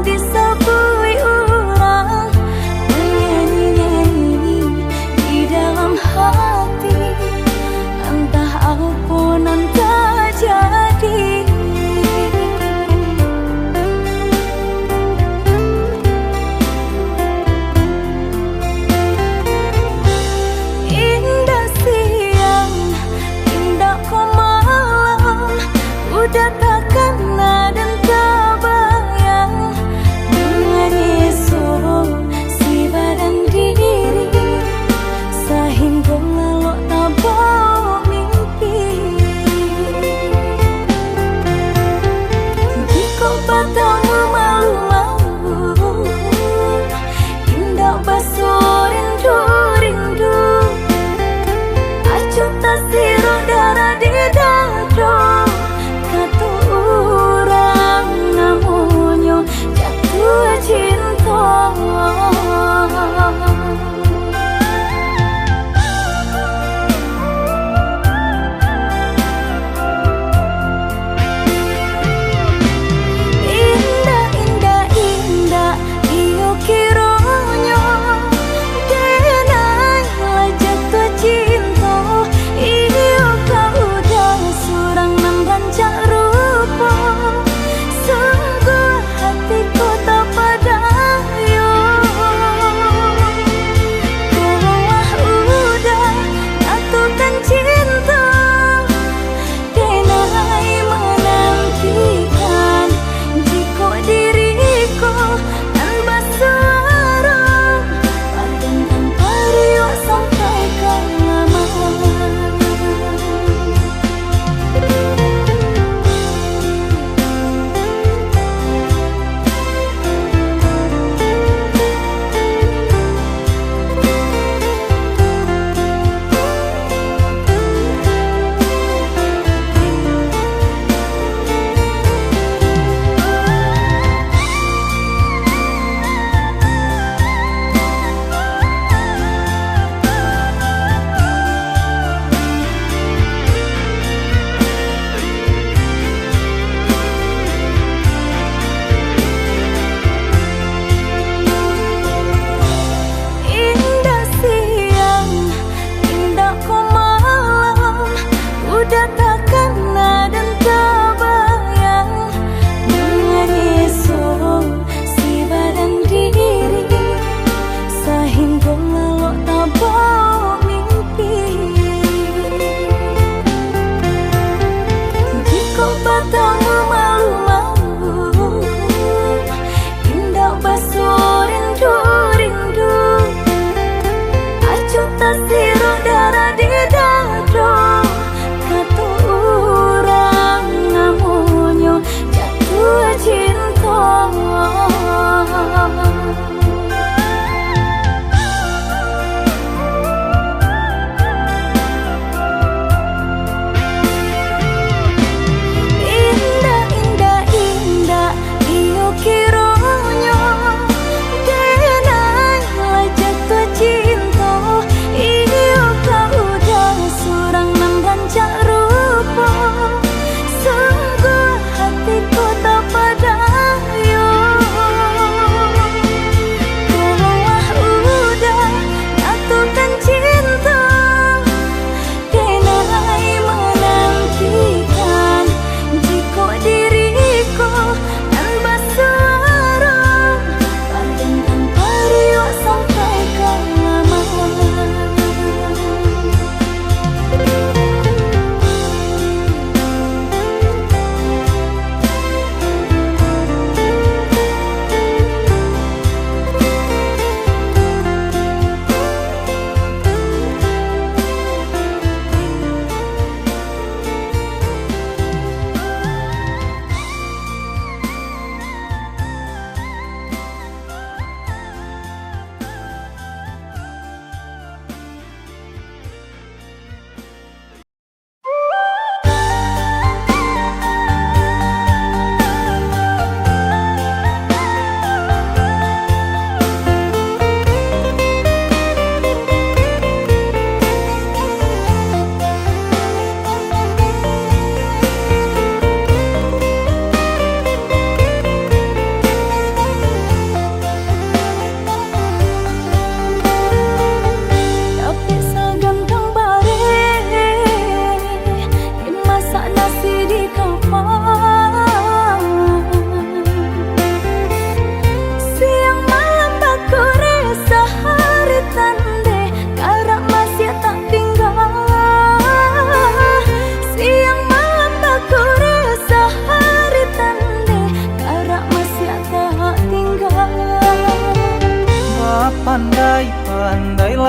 disapui orang, menyanyi-nyanyi di dalam hati, entah apa nan terjadi. Indah siang, indah kau malam, udah takkan dan terbayang,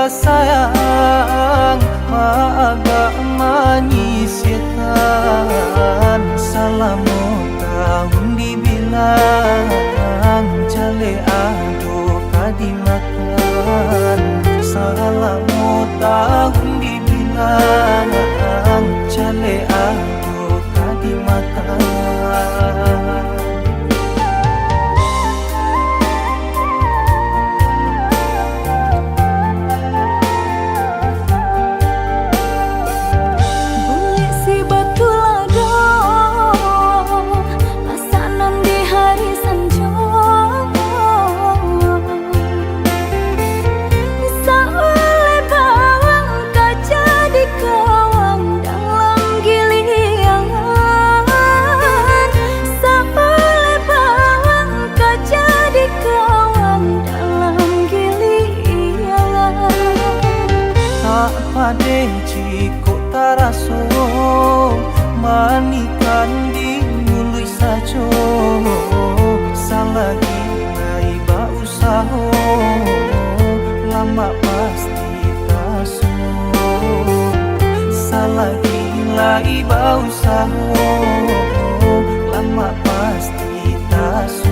sayang agak menyisihkan. Selamat tahun dibilang jale ado kadimakan. Selamat tahun dibilang jale ado kadimakan. Pade jiko taraso manikan di mului sajo. Salagi nai ba usaho lama pasti taso. Salagi nai ba usaho lama pasti taso.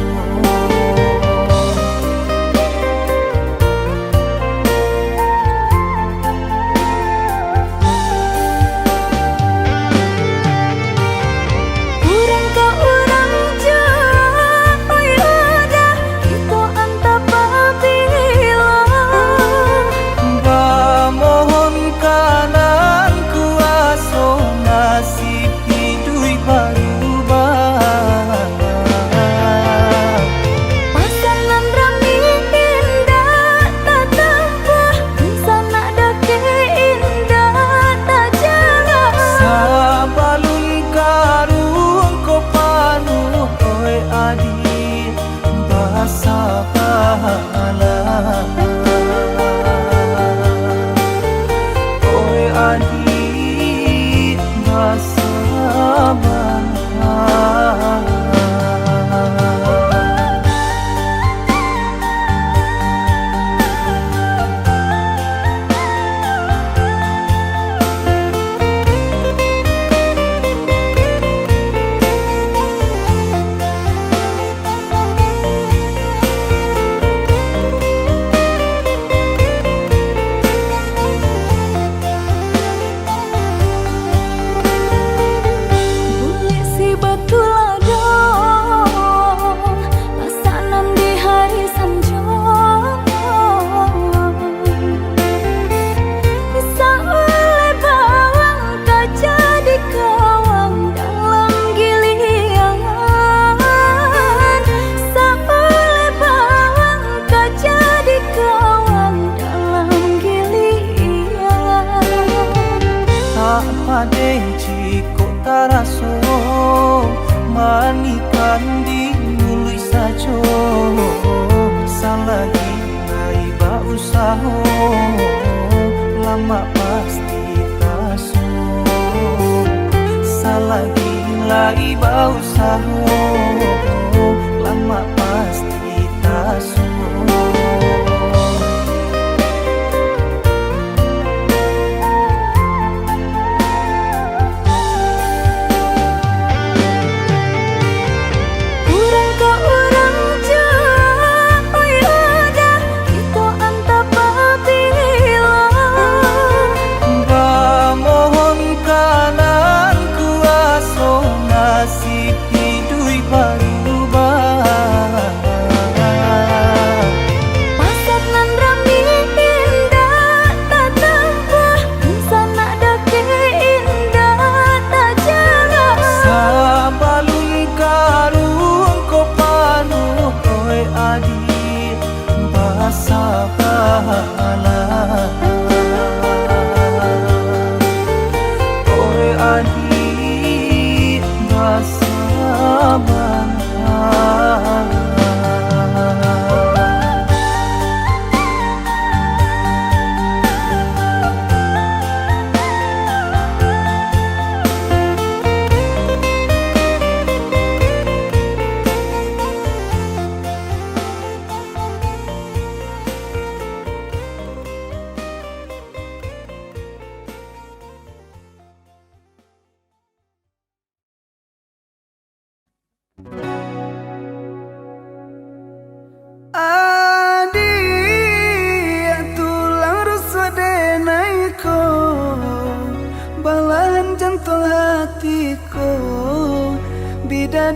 Pade jiko taraso manikan di mului sajo. Salagi nai ba usaho lama pasti taso. Salagi nai ba usaho lama pasti taso.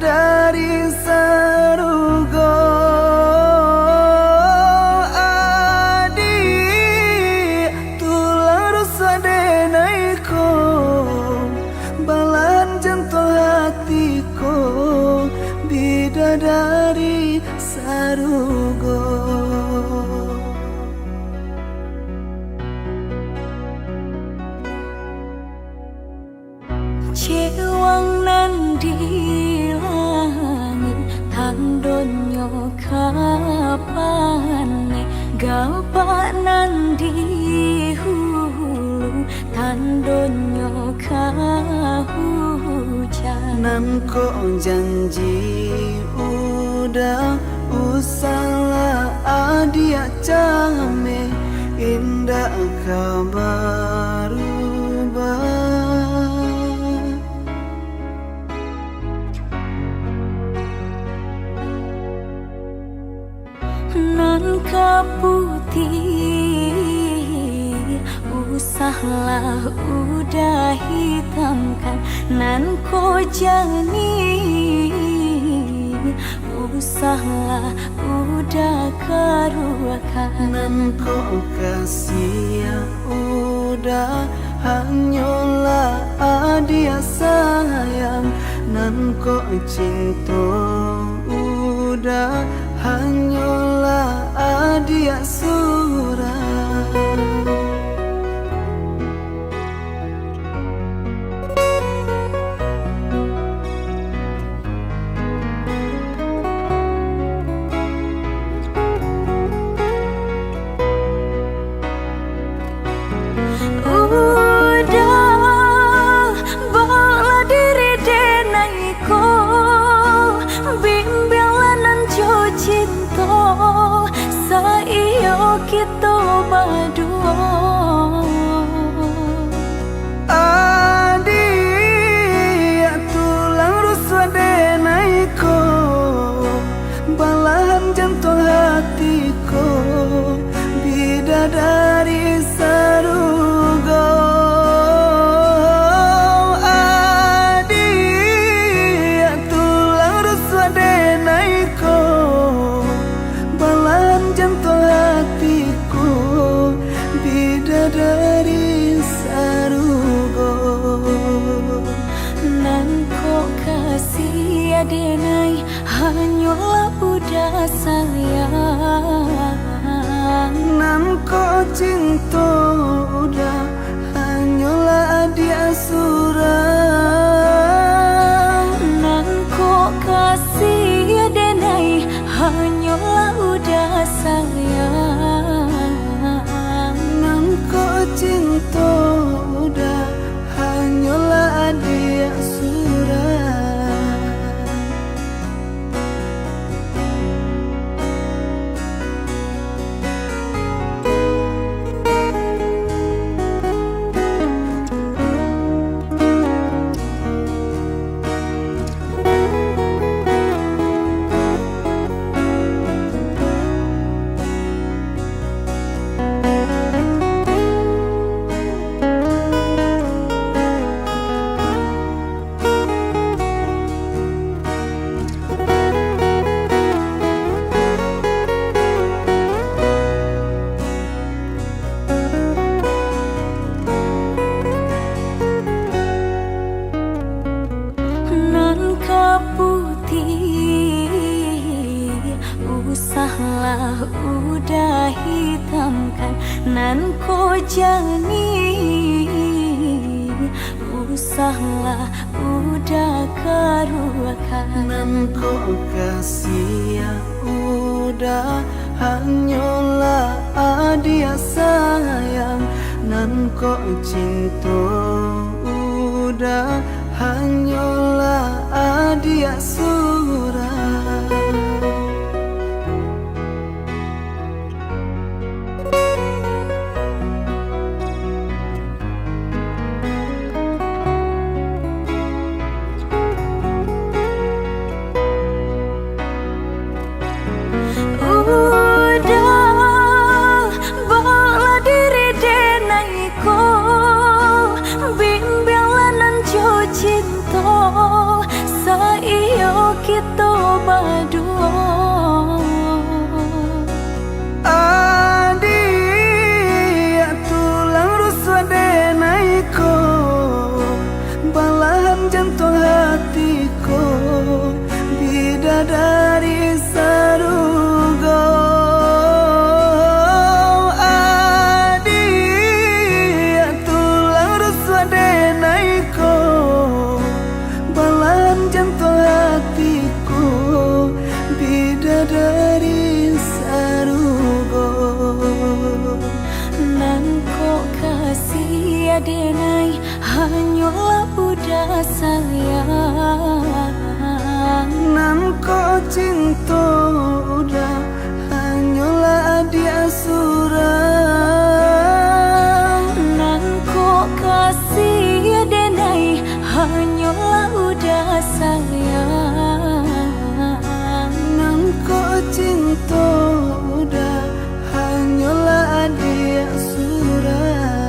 bidadari sarugo adi tulang rusa denaiko balan jantung hatiku bidadari sarugo. Cewang nan di langit tandonyo kapane gapak nan di hulu tandonyo kahujan Nan ko janji udah usahlah adia came indah kabar nan kaputih usahlah udah hitamkan nan ko jani usahlah udah karuakan nan ko kasih udah hanyalah adia sayang nan ko cinta udah hanyalah adia surah. Udah bala diri denaiko bimbelanan jo cinta saiyo kita berdua Adi tulang ruswa denaiko balahan jantung hatiku bidadari sarugo Adi tulang ruswa denaiko balahan jantung hatiku bidadari sarugo nan kok kasih adenai hanyalah udah sayang nan ko cinta udah hanyalah adia surah nan kok kasih adenai hanyalah udah sayang nan ko cinta udah hanyalah adia surah putih usahlah udah hitamkan nan ko jani usahlah udah karuakan nan ko kasih udah hanyalah adia sayang nan ko cinta udah hanyalah adia surah udah bala diri denaiko bimbelanan jo denai hanyalah udah sayang. Nan ko cinta udah hanyalah dia surang. Nan ko kasih denai hanyalah udah sayang. Nan ko cinta udah hanyalah dia surang.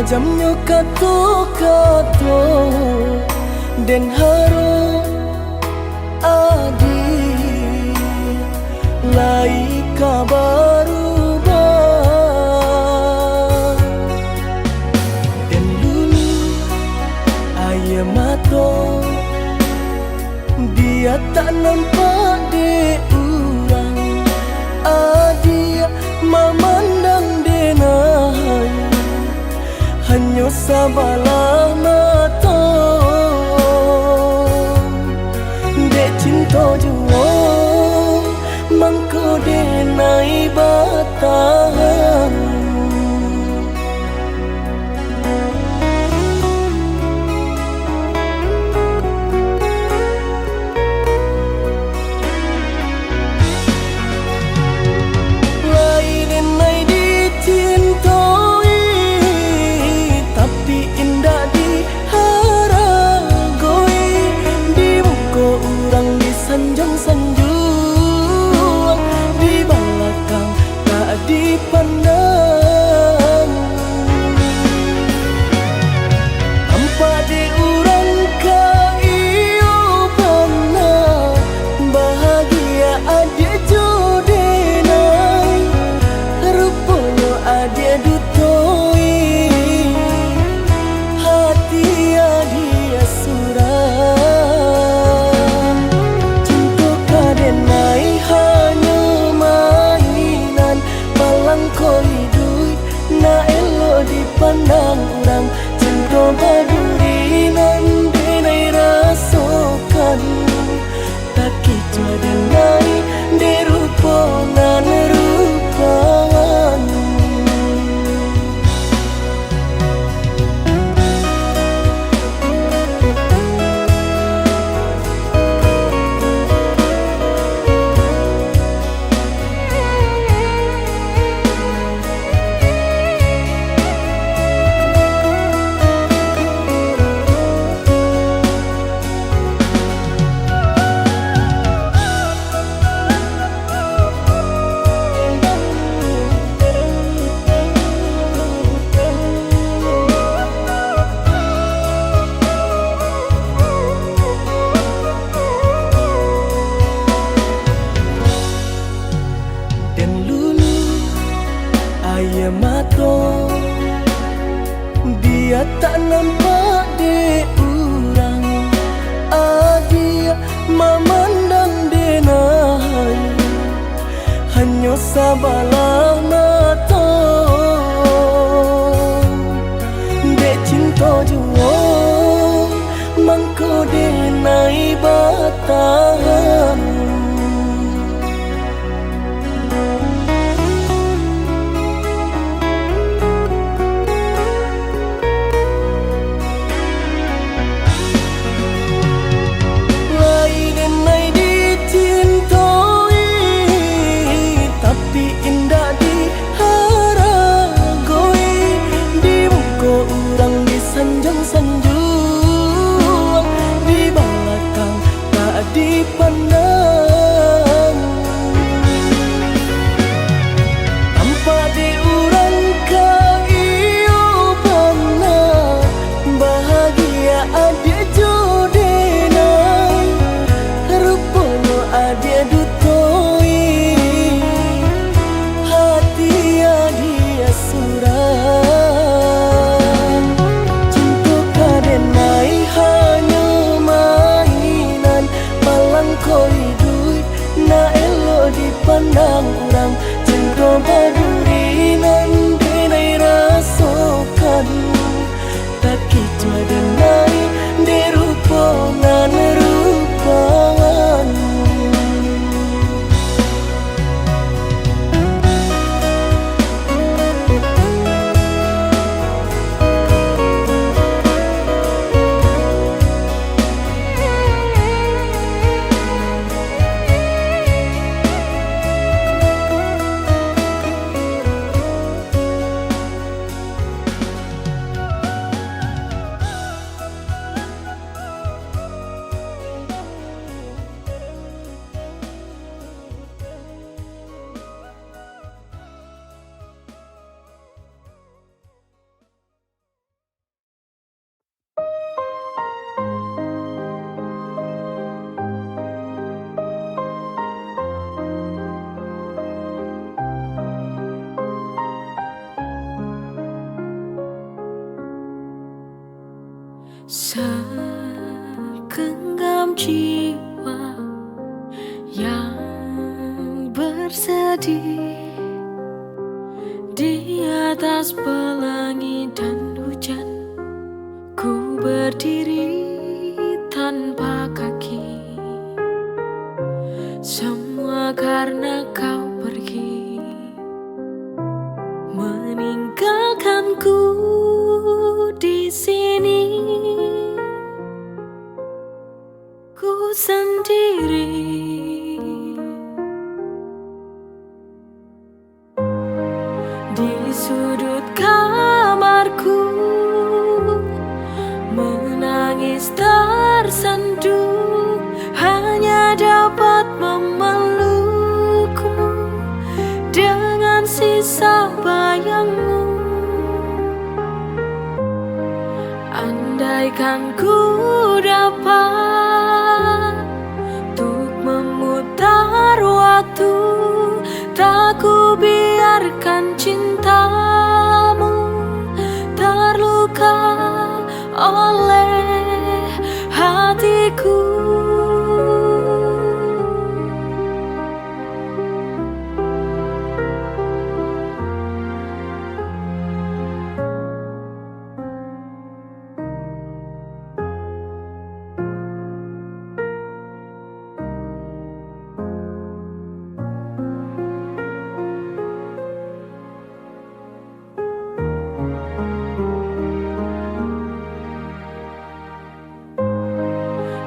Tajamnya kata-kata dan harap adik lai kabar ubah. Dan dulu ayah mato dia tak nampak de urang, adia memandang denai hanya sabalah mata. Dek cinta jua mangko denai batahan. Sanjung-sanjung di belakang tak dipandang. Tanpa diurang kaiyo pernah bahagia adik jodenai, rupanya adik dutoi hati adik surah. Na elo dipandang orang, cinta badurinan denai rasakan, tak kita denai dirupangan rupawan. Ayah mato dia tak nampak de urang, adia memandang denai hanya sabalah mata. Dek cinta jua mangko denai batahan. Tapi Segenggam jiwa yang bersedih di atas pelangi dan hujan, ku berdiri tanpa kaki. Semua karena kau pergi, meninggalkanku di sini. Ku sendiri di sudut kamarku, menangis tersenduh, hanya dapat memelukmu dengan sisa bayangmu. Andaikan ku dapat untuk memutar waktu, tak ku biarkan cintamu terluka oleh hatiku.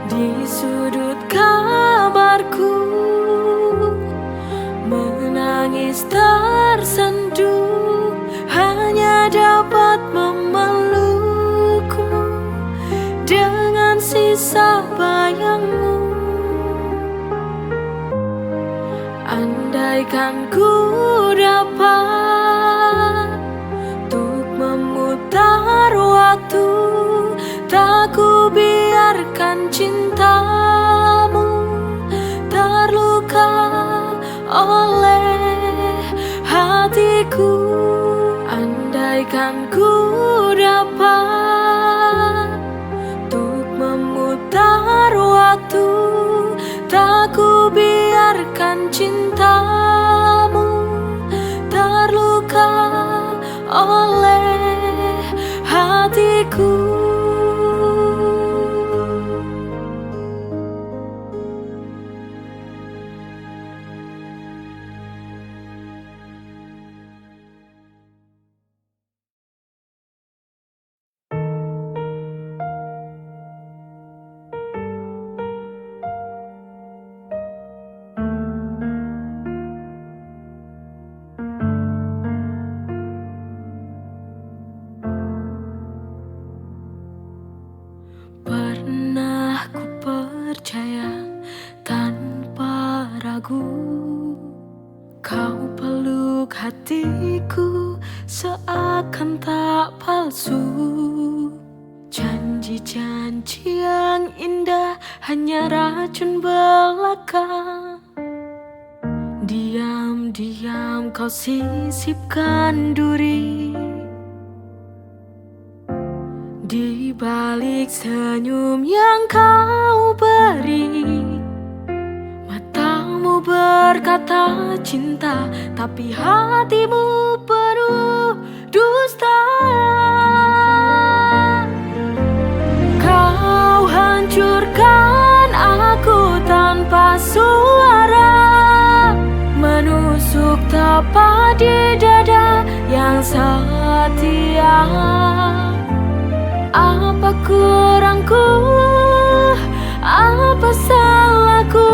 Di sudut kamarku, menangis tersenduh, hanya dapat memelukmu dengan sisa bayangmu. Andaikan ku dapat untuk memutar waktu, tak ku biarkan cintamu terluka oleh hatiku. Andaikan ku dapat untuk memutar waktu, tak ku biarkan cintamu terluka oleh hatiku. Pernah ku percaya tanpa ragu, kau peluk hatiku seakan tak palsu. Janji-janji yang indah hanya racun belaka. Diam-diam kau sisipkan duri di balik senyum yang kau beri. Matamu berkata cinta, tapi hatimu penuh dusta. Kau hancurkan aku tanpa suara, menusuk tepat di dada yang setia. Apa kurangku, apa salahku,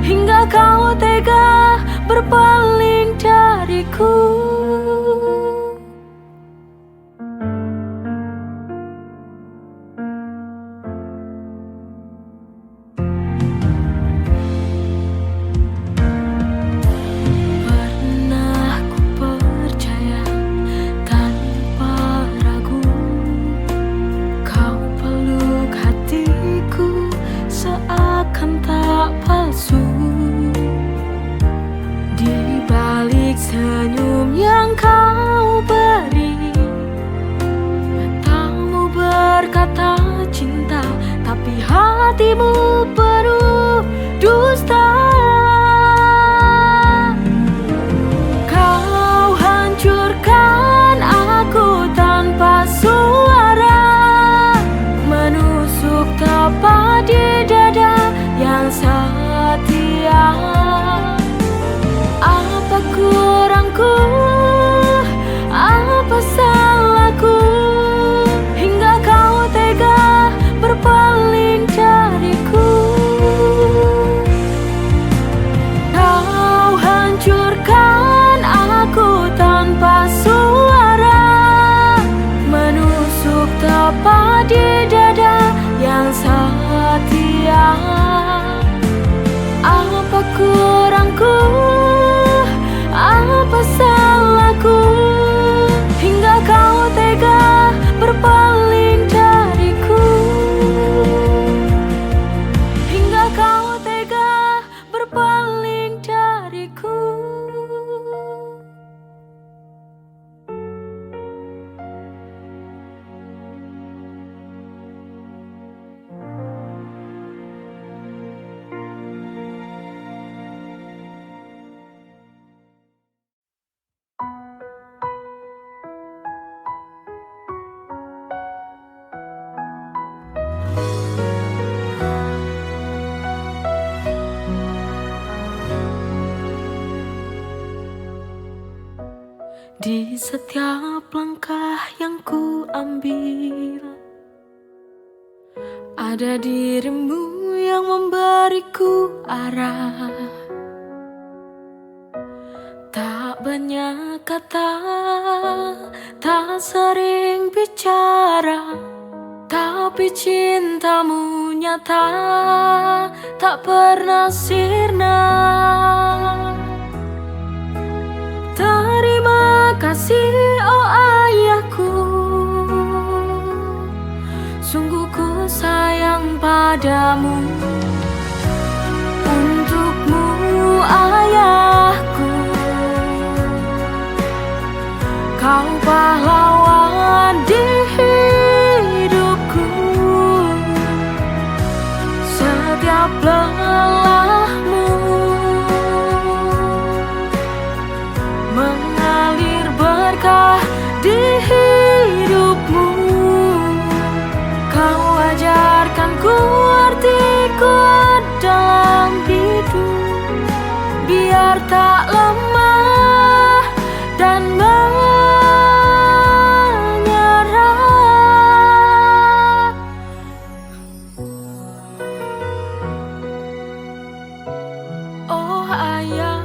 hingga kau tega berpaling dariku. Pernah ku percaya tanpa ragu, kau setiap langkah yang ku ambil, ada dirimu yang memberiku arah. Tak banyak kata, tak sering bicara, tapi cintamu nyata, tak pernah sirna. Terima kasih oh ayahku, sungguh ku sayang padamu. Untukmu ayahku, kau pahlawan di hidupku. Setiap lelahmu mengalir berkah di hidupmu. Kau ajarkan ku arti kuat dalam hidup, biar tak lemah dan menyerah. Oh ayah,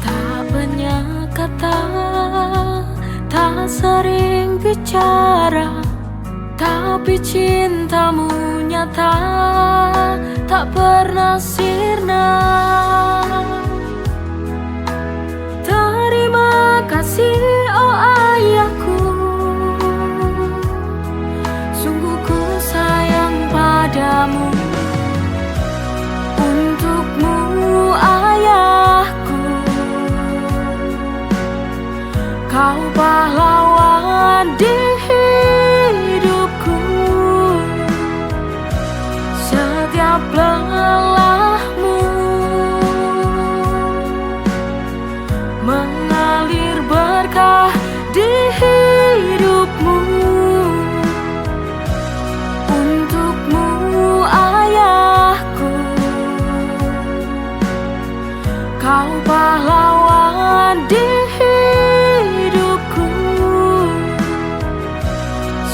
tak banyak kata, tak sering bicara, tapi cintamu nyata, tak pernah sirna. Terima kasih oh ayahku, sungguh ku sayang padamu. Untukmu ayahku, kau pahlawan di hidupku. Setiap lelahmu mengalir berkah di hidupmu. Untukmu ayahku, kau pahlawan di hidupku.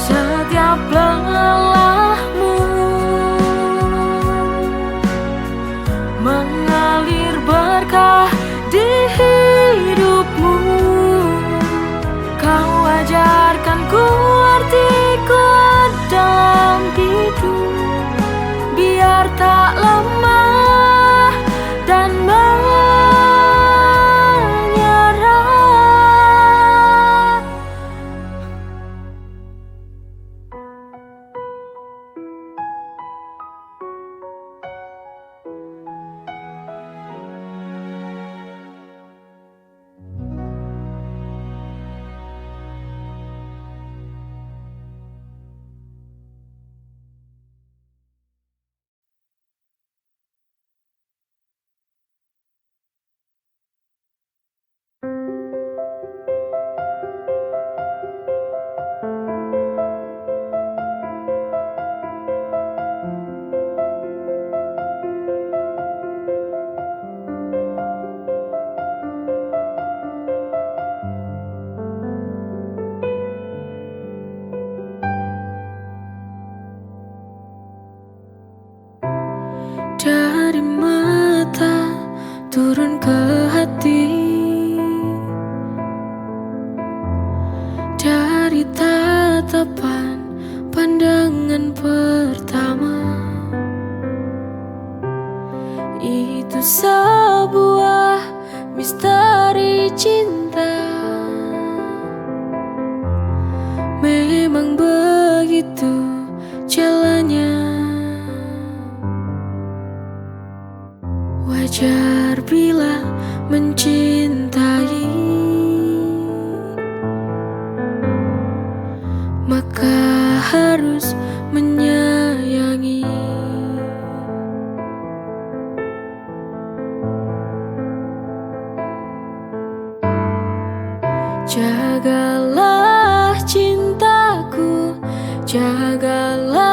Setiap lelahmu mengalir berkah di hidupmu. Kau ajarkan ku arti kuat dalam hidup, biar tak lemah dan menyerah. Dari mata turun ke hati, dari tatapan pandangan pertama. Itu sebuah misteri cinta, memang begitu jalannya. Wajar bila mencintai, maka harus menyayangi. Jagalah cintaku, jagalah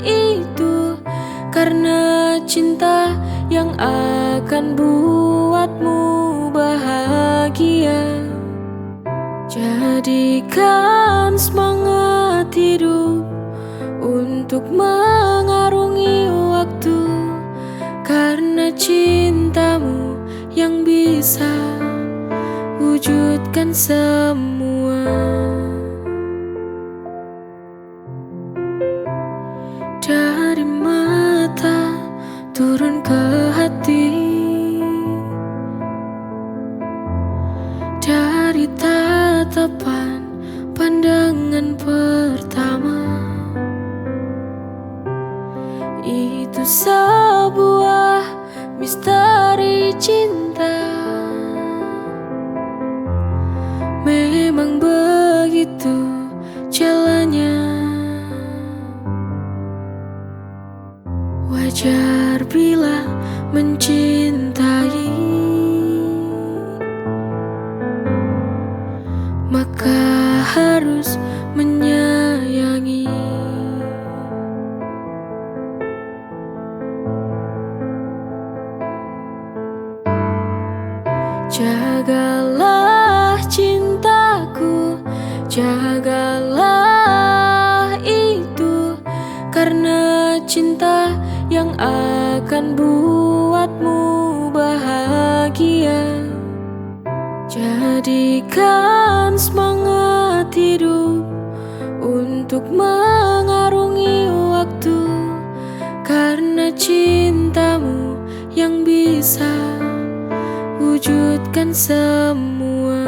itu, karena cinta yang akan buatmu bahagia. Jadikan semangat hidup untuk mengarungi waktu, karena cintamu yang bisa wujudkan semua. Dari mata turun ke hati, dari tatapan pandangan pertama. Itu sebuah misteri cinta. Memang begitu jalannya. Wajar bila mencintai, maka harus menyayangi. Jagalah cintaku, jagalah itu, karena cinta yang akan buatmu bahagia. Jadikan semangat hidup untuk mengarungi waktu, karena cintamu yang bisa wujudkan semua.